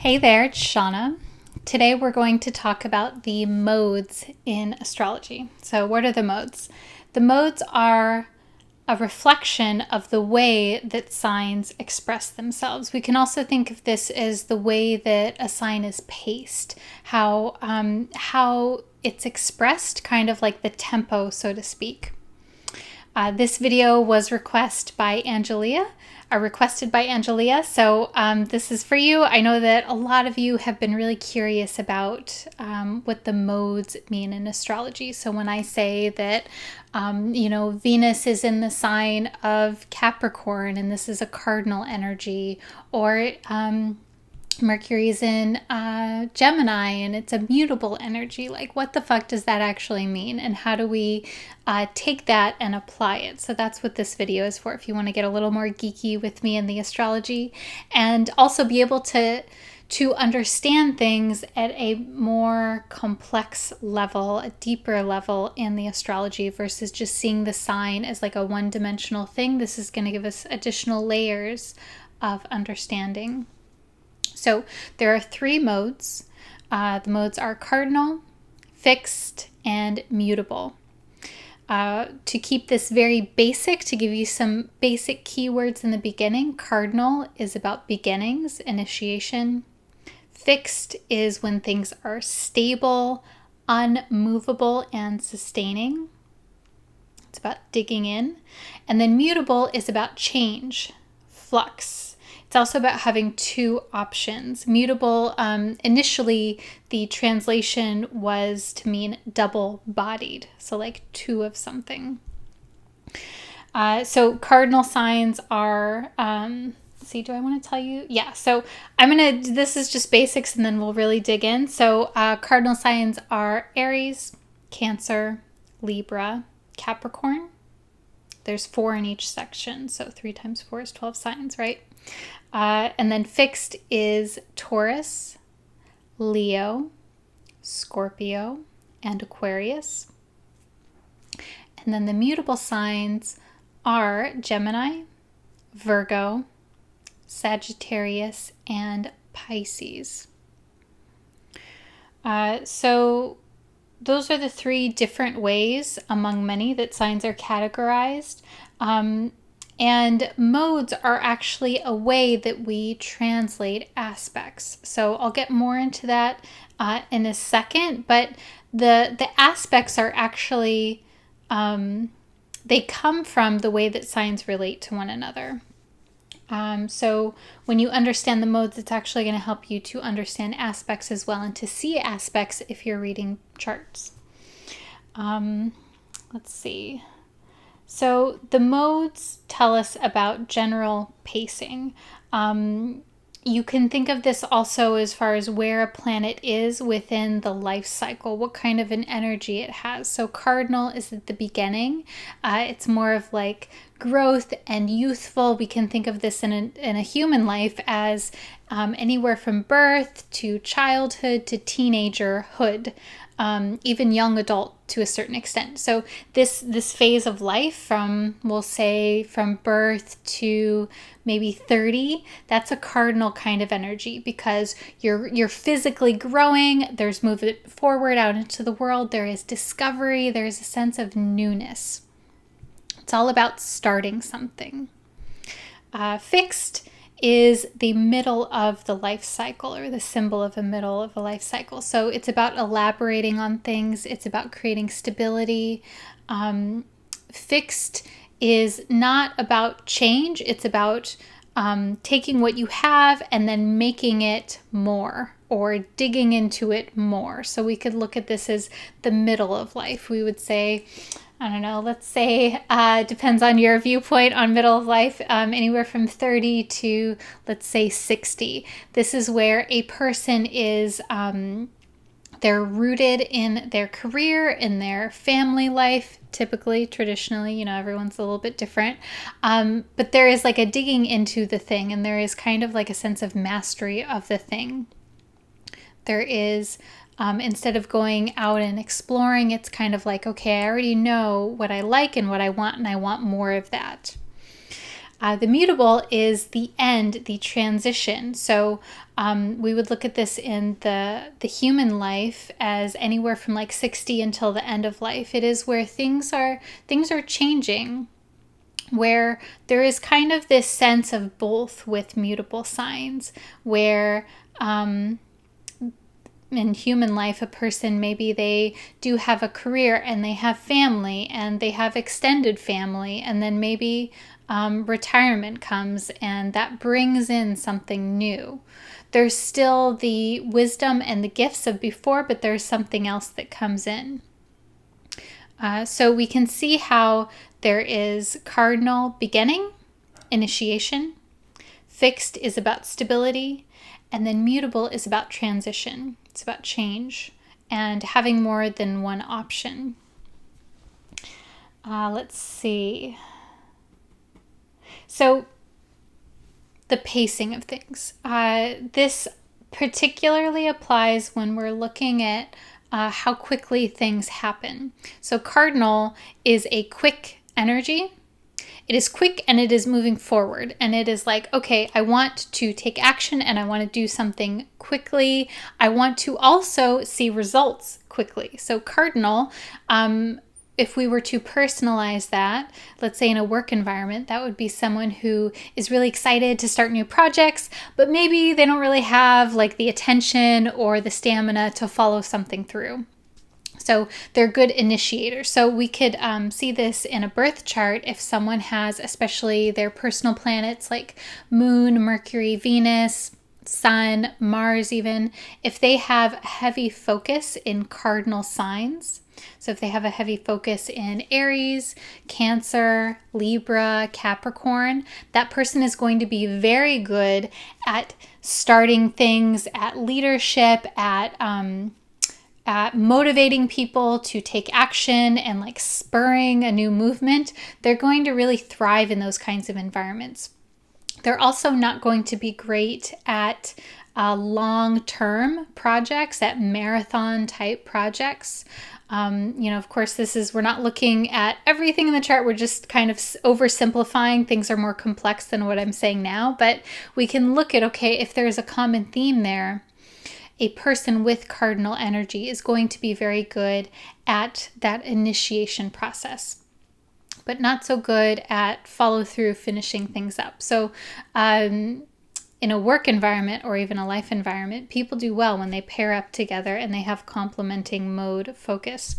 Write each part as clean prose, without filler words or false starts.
Hey there, it's Shauna. Today we're going to talk about the modes in astrology. So, what are the modes? The modes are a reflection of the way that signs express themselves. We can also think of this as the way that a sign is paced, how it's expressed, kind of like the tempo, so to speak. This video was requested by Angelia. So this is for you. I know that a lot of you have been really curious about what the modes mean in astrology. So when I say that, Venus is in the sign of Capricorn and this is a cardinal energy, or Mercury's in Gemini and it's a mutable energy. Like, what the fuck does that actually mean? And how do we take that and apply it? So that's what this video is for, if you want to get a little more geeky with me in the astrology and also be able to understand things at a more complex level, a deeper level in the astrology versus just seeing the sign as like a one-dimensional thing. This is going to give us additional layers of understanding. So there are three modes. The modes are cardinal, fixed, and mutable. To keep this very basic, to give you some basic keywords in the beginning, cardinal is about beginnings, initiation. Fixed is when things are stable, unmovable, and sustaining. It's about digging in. And then mutable is about change, flux. It's also about having two options. Mutable, initially the translation was to mean double-bodied, so like two of something. So cardinal signs are, do I want to tell you? Yeah, so this is just basics and then we'll really dig in. So cardinal signs are Aries, Cancer, Libra, Capricorn. There's 4 in each section, so 3 times 4 is 12 signs, right? And then fixed is Taurus, Leo, Scorpio, and Aquarius. And then the mutable signs are Gemini, Virgo, Sagittarius, and Pisces. So those are the 3 different ways among many that signs are categorized. And modes are actually a way that we translate aspects. So I'll get more into that in a second, but the aspects are actually, they come from the way that signs relate to one another. So when you understand the modes, it's actually going to help you to understand aspects as well and to see aspects if you're reading charts. Let's see. So the modes tell us about general pacing. You can think of this also as far as where a planet is within the life cycle, what kind of an energy it has. So cardinal is at the beginning. It's more of like growth and youthful. We can think of this in a human life as anywhere from birth to childhood to teenagerhood. Even young adult to a certain extent. So this phase of life from birth to maybe 30, that's a cardinal kind of energy because you're physically growing, there's movement forward out into the world, there is discovery, there's a sense of newness. It's all about starting something. Fixed is the middle of the life cycle, or the symbol of the middle of a life cycle. So it's about elaborating on things. It's about creating stability. Fixed is not about change. It's about taking what you have and then making it more or digging into it more. So we could look at this as the middle of life. We would say, I don't know, let's say, depends on your viewpoint on middle of life, anywhere from 30 to, let's say, 60. This is where a person is, they're rooted in their career, in their family life, typically, traditionally, everyone's a little bit different. But there is like a digging into the thing, and there is kind of like a sense of mastery of the thing. There is... instead of going out and exploring, it's kind of like, okay, I already know what I like and what I want, and I want more of that. The mutable is the end, the transition. So we would look at this in the human life as anywhere from like 60 until the end of life. It is where things are changing, where there is kind of this sense of both with mutable signs, where in human life, a person, maybe they do have a career and they have family and they have extended family, and then maybe retirement comes and that brings in something new. There's still the wisdom and the gifts of before, but there's something else that comes in. So we can see how there is cardinal, beginning, initiation. Fixed is about stability. And then mutable is about transition. It's about change and having more than one option. Let's see. So the pacing of things. This particularly applies when we're looking at how quickly things happen. So cardinal is a quick energy. It is quick and it is moving forward, and it is like, okay, I want to take action and I want to do something quickly. I want to also see results quickly. So cardinal, if we were to personalize that, let's say in a work environment, that would be someone who is really excited to start new projects, but maybe they don't really have like the attention or the stamina to follow something through. So they're good initiators. So we could see this in a birth chart if someone has, especially their personal planets like Moon, Mercury, Venus, Sun, Mars even, if they have heavy focus in cardinal signs. So if they have a heavy focus in Aries, Cancer, Libra, Capricorn, that person is going to be very good at starting things, at leadership, at motivating people to take action and like spurring a new movement. They're going to really thrive in those kinds of environments. They're also not going to be great at long-term projects, at marathon type projects. Of course, we're not looking at everything in the chart. We're just kind of oversimplifying. Things are more complex than what I'm saying now, but we can look at, okay, if there's a common theme there, a person with cardinal energy is going to be very good at that initiation process, but not so good at follow through, finishing things up. So in a work environment or even a life environment, people do well when they pair up together and they have complementing mode focus.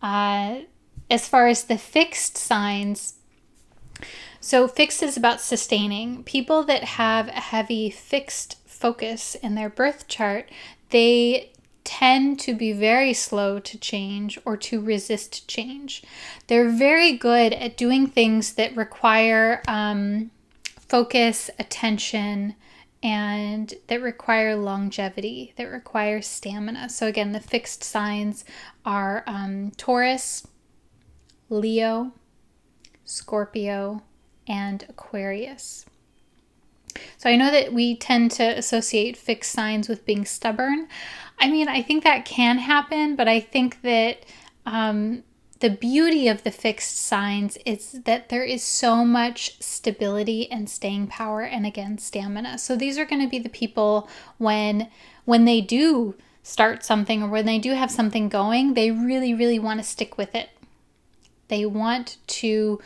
As far as the fixed signs, so fixed is about sustaining. People that have a heavy fixed focus in their birth chart, they tend to be very slow to change or to resist change. They're very good at doing things that require focus, attention, and that require longevity, that require stamina. So again, the fixed signs are Taurus, Leo, Scorpio, and Aquarius. So I know that we tend to associate fixed signs with being stubborn. I mean, I think that can happen, but I think that the beauty of the fixed signs is that there is so much stability and staying power and, again, stamina. So these are going to be the people when they do start something or when they do have something going, they really, really want to stick with it. They want to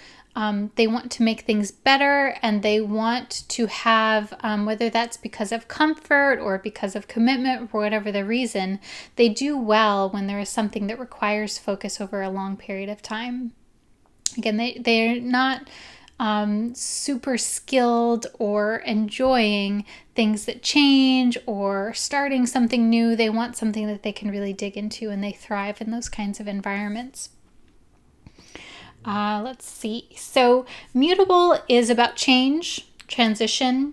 make things better, and they want to have, whether that's because of comfort or because of commitment, for whatever the reason, they do well when there is something that requires focus over a long period of time. Again, they're not super skilled or enjoying things that change or starting something new. They want something that they can really dig into, and they thrive in those kinds of environments. Let's see. So mutable is about change, transition,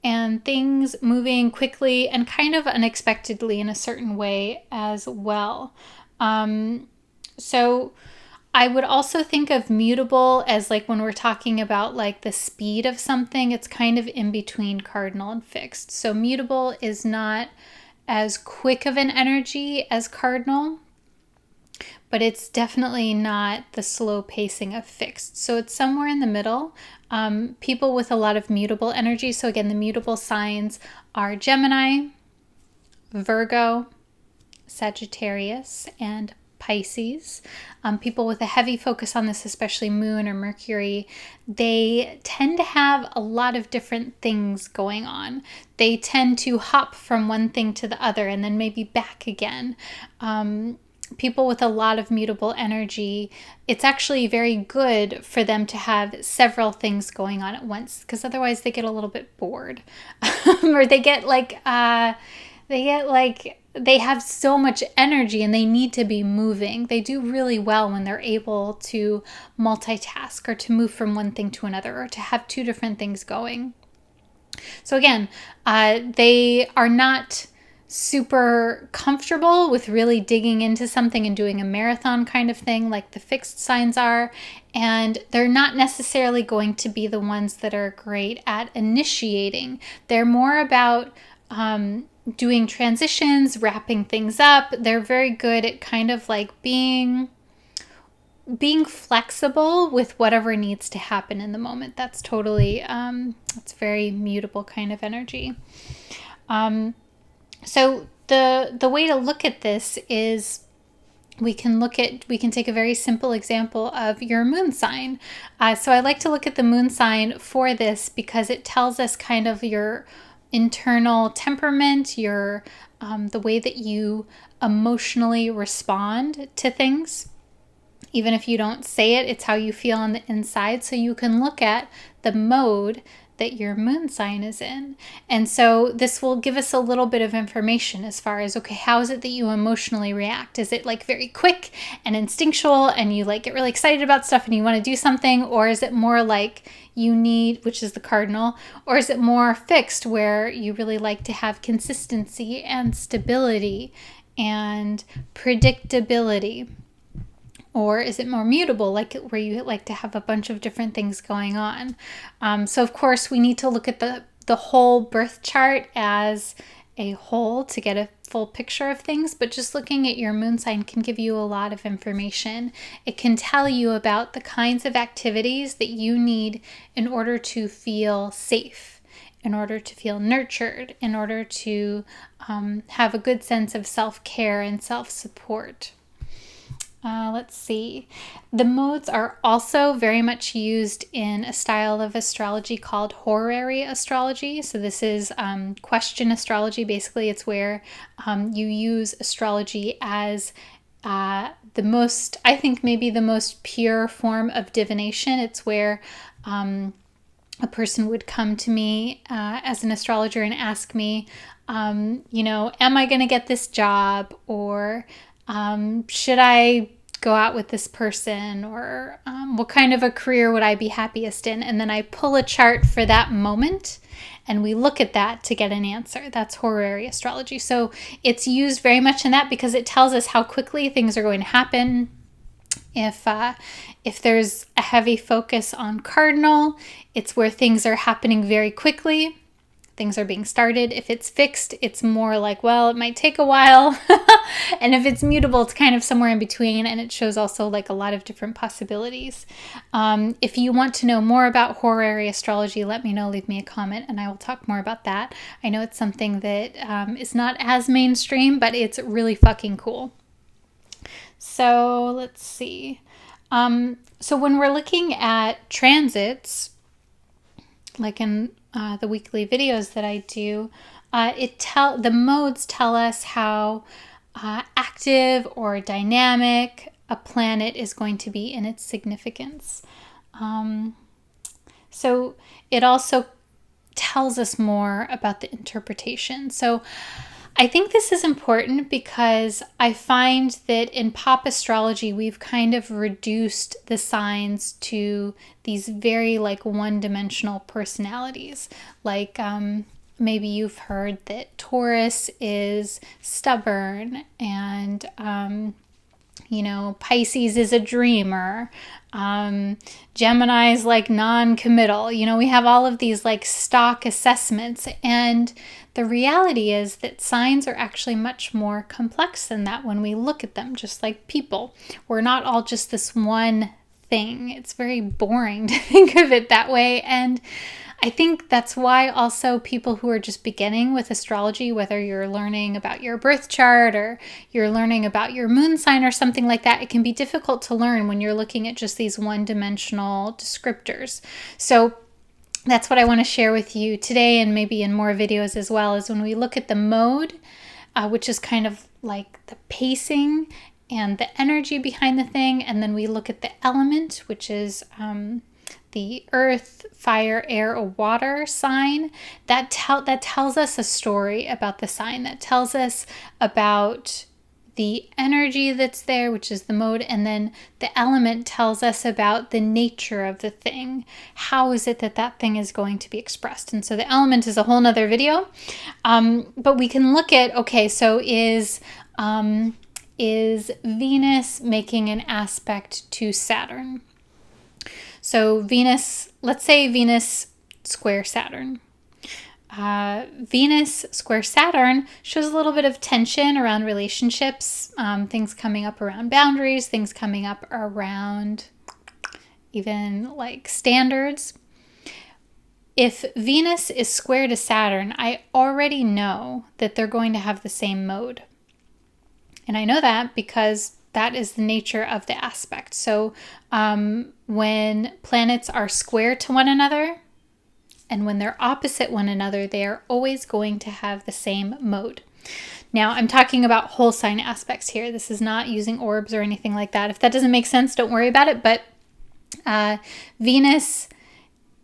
and things moving quickly and kind of unexpectedly in a certain way as well. So I would also think of mutable as like when we're talking about like the speed of something, it's kind of in between cardinal and fixed. So mutable is not as quick of an energy as cardinal, but it's definitely not the slow pacing of fixed. So it's somewhere in the middle. People with a lot of mutable energy. So again, the mutable signs are Gemini, Virgo, Sagittarius, and Pisces. People with a heavy focus on this, especially Moon or Mercury, they tend to have a lot of different things going on. They tend to hop from one thing to the other and then maybe back again. People with a lot of mutable energy, it's actually very good for them to have several things going on at once, because otherwise they get a little bit bored. Or they have so much energy and they need to be moving. They do really well when they're able to multitask or to move from one thing to another or to have two different things going. So again, they are not super comfortable with really digging into something and doing a marathon kind of thing like the fixed signs are. And they're not necessarily going to be the ones that are great at initiating. They're more about doing transitions, wrapping things up. They're very good at kind of like being flexible with whatever needs to happen in the moment. That's totally, it's very mutable kind of energy. So the way to look at this is we can take a very simple example of your moon sign. So I like to look at the moon sign for this because it tells us kind of your internal temperament, your the way that you emotionally respond to things. Even if you don't say it, it's how you feel on the inside. So you can look at the mode that your moon sign is in. And so this will give us a little bit of information as far as, okay, how is it that you emotionally react? Is it like very quick and instinctual and you like get really excited about stuff and you want to do something? Or is it more like you need, which is the cardinal, or is it more fixed where you really like to have consistency and stability and predictability? Or is it more mutable, like where you like to have a bunch of different things going on? So of course we need to look at the whole birth chart as a whole to get a full picture of things, but just looking at your moon sign can give you a lot of information. It can tell you about the kinds of activities that you need in order to feel safe, in order to feel nurtured, in order to have a good sense of self-care and self-support. Let's see. The modes are also very much used in a style of astrology called Hor Area Astrology. So this is question astrology. Basically, it's where you use astrology as the most, I think maybe the most pure form of divination. It's where a person would come to me as an astrologer and ask me, am I going to get this job? Or should I go out with this person? Or what kind of a career would I be happiest in? And then I pull a chart for that moment and we look at that to get an answer. That's Hor Area Astrology. So it's used very much in that because it tells us how quickly things are going to happen. If there's a heavy focus on Cardinal, it's where things are happening very quickly. Things are being started. If it's fixed, it's more like, well, it might take a while. And if it's mutable, it's kind of somewhere in between. And it shows also like a lot of different possibilities. If you want to know more about Hor Area Astrology, let me know. Leave me a comment and I will talk more about that. I know it's something that is not as mainstream, but it's really fucking cool. So let's see. So when we're looking at transits, like in the weekly videos that I do, the modes tell us how active or dynamic a planet is going to be in its significance. So it also tells us more about the interpretation. So I think this is important because I find that in pop astrology, we've kind of reduced the signs to these very like one-dimensional personalities. Like maybe you've heard that Taurus is stubborn and Pisces is a dreamer. Gemini's like non-committal. We have all of these like stock assessments, and the reality is that signs are actually much more complex than that when we look at them, just like people. We're not all just this one thing. It's very boring to think of it that way, and I think that's why also people who are just beginning with astrology, whether you're learning about your birth chart or you're learning about your moon sign or something like that, it can be difficult to learn when you're looking at just these one-dimensional descriptors. So that's what I want to share with you today, and maybe in more videos as well, is when we look at the mode, which is kind of like the pacing and the energy behind the thing, and then we look at the element, which is the earth, fire, air, or water sign. That tells us a story about the sign. That tells us about the energy that's there, which is the mode, and then the element tells us about the nature of the thing. How is it that thing is going to be expressed? And so the element is a whole nother video. But we can look at, okay, so is Venus making an aspect to Saturn? So Venus, let's say Venus square Saturn. Venus square Saturn shows a little bit of tension around relationships, things coming up around boundaries, things coming up around even like standards. If Venus is square to Saturn, I already know that they're going to have the same mode. And I know that because that is the nature of the aspect. So when planets are square to one another and when they're opposite one another, they are always going to have the same mode. Now, I'm talking about whole sign aspects here. This is not using orbs or anything like that. If that doesn't make sense, don't worry about it. But Venus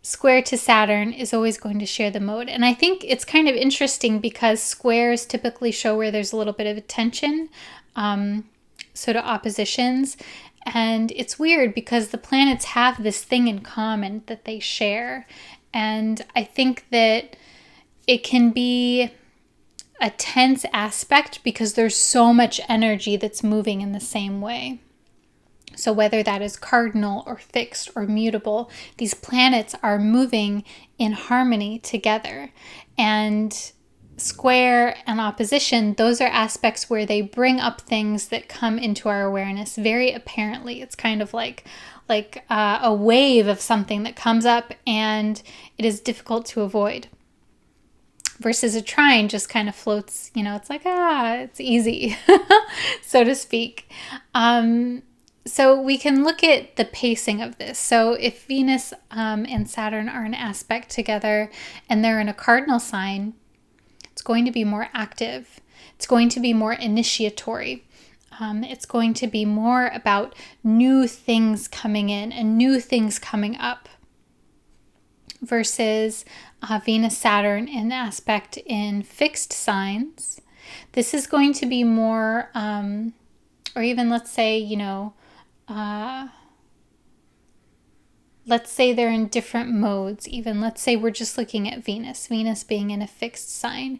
square to Saturn is always going to share the mode. And I think it's kind of interesting because squares typically show where there's a little bit of tension. So to oppositions, and it's weird because the planets have this thing in common that they share, and I think that it can be a tense aspect because there's so much energy that's moving in the same way. So whether that is cardinal or fixed or mutable, these planets are moving in harmony together, and square and opposition, those are aspects where they bring up things that come into our awareness very apparently. It's kind of like a wave of something that comes up and it is difficult to avoid. Versus a trine just kind of floats, it's like, it's easy, so to speak. So we can look at the pacing of this. So if Venus and Saturn are an aspect together and they're in a cardinal sign, it's going to be more active. It's going to be more initiatory. It's going to be more about new things coming in and new things coming up. Versus Venus, Saturn in aspect in fixed signs. This is going to be more, or even let's say, let's say they're in different modes. Even let's say we're just looking at Venus being in a fixed sign.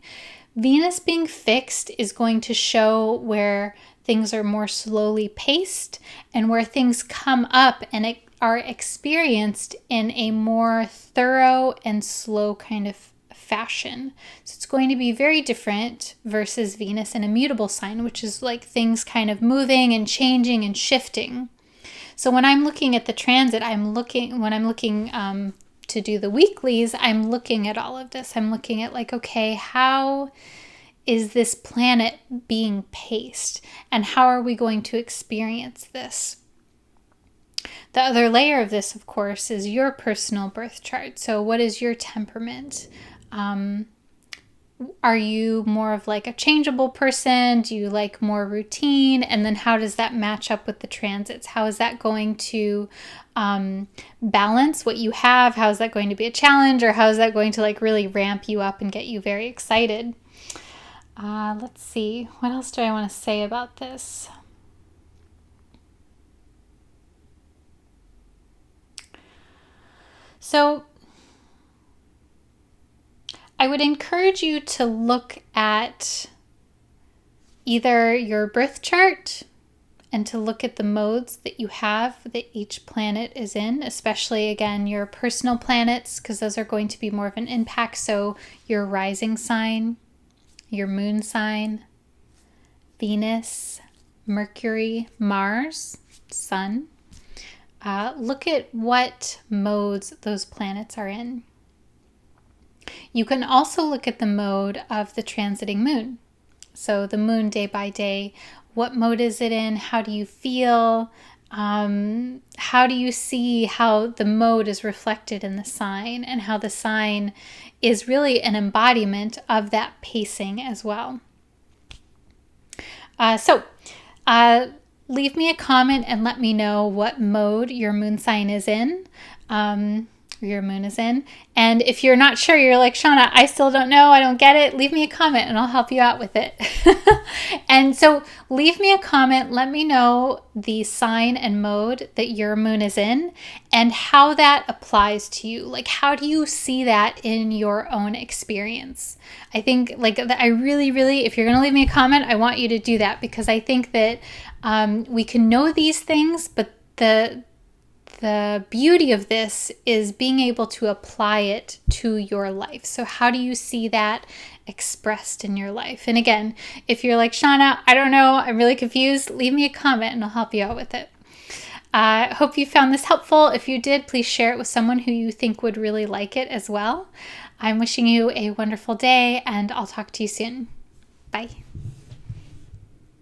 Venus being fixed is going to show where things are more slowly paced and where things come up and are experienced in a more thorough and slow kind of fashion. So it's going to be very different versus Venus in a mutable sign, which is like things kind of moving and changing and shifting. So when I'm looking at the transit, when I'm looking to do the weeklies, I'm looking at all of this. I'm looking at like, okay, how is this planet being paced? And how are we going to experience this? The other layer of this, of course, is your personal birth chart. So what is your temperament? Are you more of like a changeable person? Do you like more routine? And then how does that match up with the transits? How is that going to balance what you have? How is that going to be a challenge? Or how is that going to like really ramp you up and get you very excited? Let's see. What else do I want to say about this? So I would encourage you to look at either your birth chart and to look at the modes that you have that each planet is in, especially, again, your personal planets, because those are going to be more of an impact. So your rising sign, your moon sign, Venus, Mercury, Mars, Sun. Look at what modes those planets are in. You can also look at the mode of the transiting moon. So the moon day by day, what mode is it in? How do you feel? How do you see how the mode is reflected in the sign, and how the sign is really an embodiment of that pacing as well. Leave me a comment and let me know what mode your moon sign is in. Your moon is in. And if you're not sure, you're like, Shauna, I still don't know, I don't get it, leave me a comment and I'll help you out with it. And so leave me a comment, let me know the sign and mode that your moon is in and how that applies to you. Like, how do you see that in your own experience? I think, like, I really, if you're going to leave me a comment, I want you to do that, because I think that we can know these things, but the beauty of this is being able to apply it to your life. So how do you see that expressed in your life? And again, if you're like, Shauna, I don't know, I'm really confused, leave me a comment and I'll help you out with it. I hope you found this helpful. If you did, please share it with someone who you think would really like it as well. I'm wishing you a wonderful day, and I'll talk to you soon. Bye.